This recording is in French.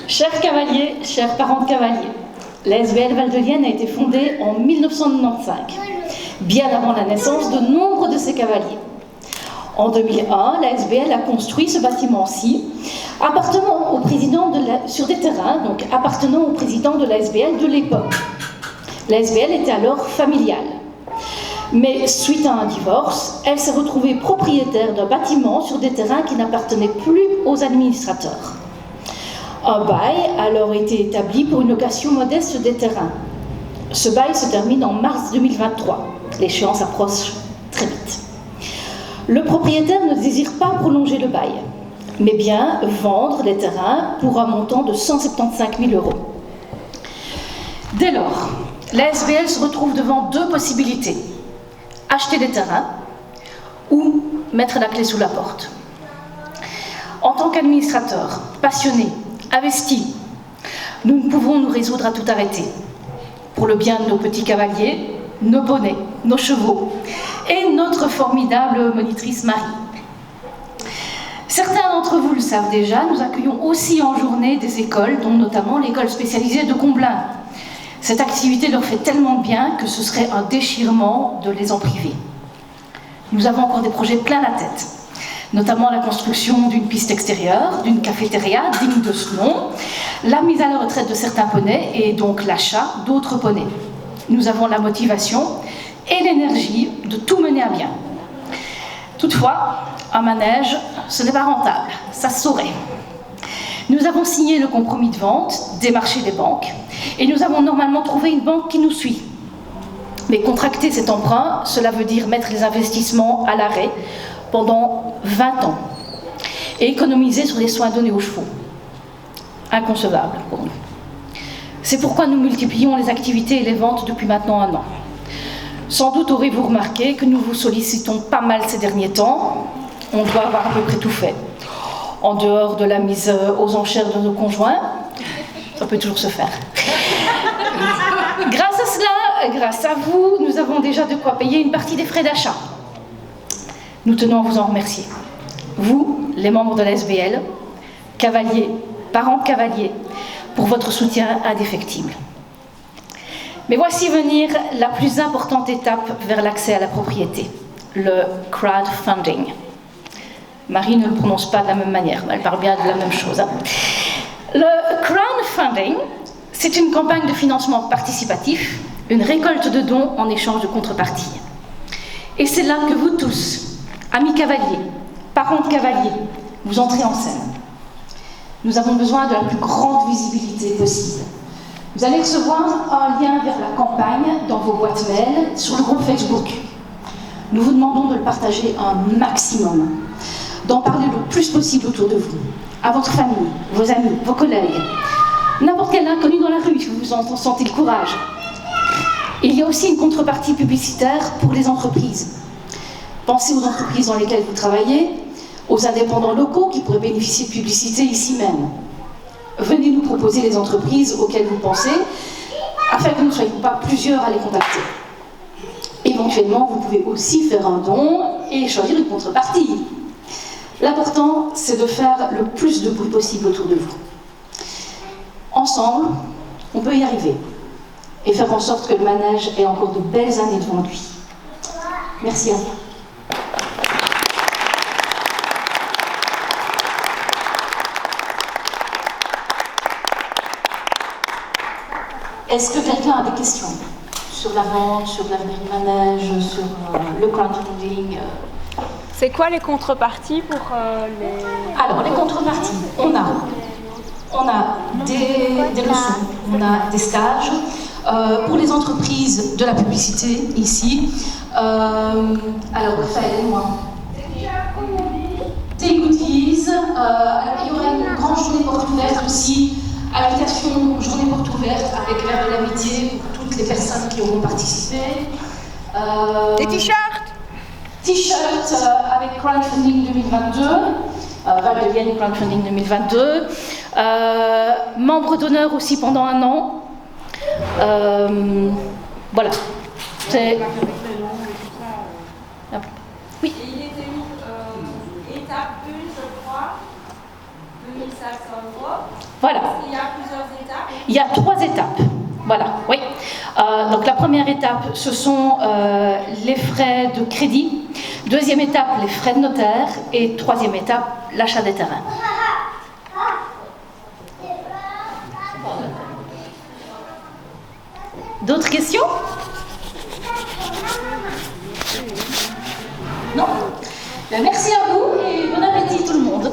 Chers cavaliers, chers parents de cavaliers, la SBL Val-de-Vienne a été fondée en 1995, bien avant la naissance de nombre de ses cavaliers. En 2001, la SBL a construit ce bâtiment-ci, appartenant au président sur des terrains, donc appartenant au président de la SBL de l'époque. La SBL était alors familiale. Mais suite à un divorce, elle s'est retrouvée propriétaire d'un bâtiment sur des terrains qui n'appartenaient plus aux administrateurs. Un bail a alors été établi pour une location modeste des terrains. Ce bail se termine en mars 2023. L'échéance approche très vite. Le propriétaire ne désire pas prolonger le bail, mais bien vendre les terrains pour un montant de 175 000 €. Dès lors, la SBL se retrouve devant deux possibilités: acheter des terrains ou mettre la clé sous la porte. En tant qu'administrateur, passionné, investi, nous ne pouvons nous résoudre à tout arrêter. Pour le bien de nos petits cavaliers, nos poneys, nos chevaux et notre formidable monitrice Marie. Certains d'entre vous le savent déjà, nous accueillons aussi en journée des écoles, dont notamment l'école spécialisée de Comblain. Cette activité leur fait tellement de bien que ce serait un déchirement de les en priver. Nous avons encore des projets plein la tête, notamment la construction d'une piste extérieure, d'une cafétéria digne de ce nom, la mise à la retraite de certains poneys et donc l'achat d'autres poneys. Nous avons la motivation et l'énergie de tout mener à bien. Toutefois, un manège, ce n'est pas rentable, ça se saurait. Nous avons signé le compromis de vente, démarché les banques, et nous avons normalement trouvé une banque qui nous suit. Mais contracter cet emprunt, cela veut dire mettre les investissements à l'arrêt pendant 20 ans et économiser sur les soins donnés aux chevaux. Inconcevable pour nous. C'est pourquoi nous multiplions les activités et les ventes depuis maintenant 1 an. Sans doute aurez-vous remarqué que nous vous sollicitons pas mal ces derniers temps. On doit avoir à peu près tout fait. En dehors de la mise aux enchères de nos conjoints, ça peut toujours se faire. Grâce à cela, grâce à vous, nous avons déjà de quoi payer une partie des frais d'achat. Nous tenons à vous en remercier. Vous, les membres de la SBL, cavaliers, parents de cavaliers, pour votre soutien indéfectible. Mais voici venir la plus importante étape vers l'accès à la propriété, le crowdfunding. Marie ne le prononce pas de la même manière, mais elle parle bien de la même chose. Le crowdfunding, c'est une campagne de financement participatif, une récolte de dons en échange de contrepartie. Et c'est là que vous tous, amis cavaliers, parents de cavaliers, vous entrez en scène. Nous avons besoin de la plus grande visibilité possible. Vous allez recevoir un lien vers la campagne dans vos boîtes mail sur le groupe Facebook. Nous vous demandons de le partager un maximum, d'en parler le plus possible autour de vous, à votre famille, vos amis, vos collègues, n'importe quel inconnu dans la rue, si vous en sentez le courage. Il y a aussi une contrepartie publicitaire pour les entreprises. Pensez aux entreprises dans lesquelles vous travaillez, aux indépendants locaux qui pourraient bénéficier de publicité ici même. Venez nous proposer les entreprises auxquelles vous pensez, afin que nous ne soyons pas plusieurs à les contacter. Éventuellement, vous pouvez aussi faire un don et choisir une contrepartie. L'important, c'est de faire le plus de bruit possible autour de vous. Ensemble, on peut y arriver et faire en sorte que le manège ait encore de belles années devant lui. Merci à vous. Est-ce que quelqu'un a des questions sur la vente, sur l'avenir du manège, sur le crowdfunding C'est quoi les contreparties pour les... Alors, les contreparties, on a des leçons, on a des stages. Pour les entreprises de la publicité, ici, alors, aidez-moi. Des goodies, il y aura une grande journée porte ouverte aussi, application journée porte ouverte avec verre de l'amitié pour toutes les personnes qui auront participé. Des t-shirts avec crowdfunding 2022, Val-de-Vienne crowdfunding 2022, membre d'honneur aussi pendant 1 an. Voilà. C'est... Oui. Et il était où étape 1, je crois, 2500 €. Voilà. Il y a plusieurs étapes. Il y a 3 étapes. Voilà, oui. Donc la première étape, ce sont les frais de crédit. Deuxième étape, les frais de notaire. Et troisième étape, l'achat des terrains. D'autres questions? Non? Bien, merci à vous et bon appétit tout le monde.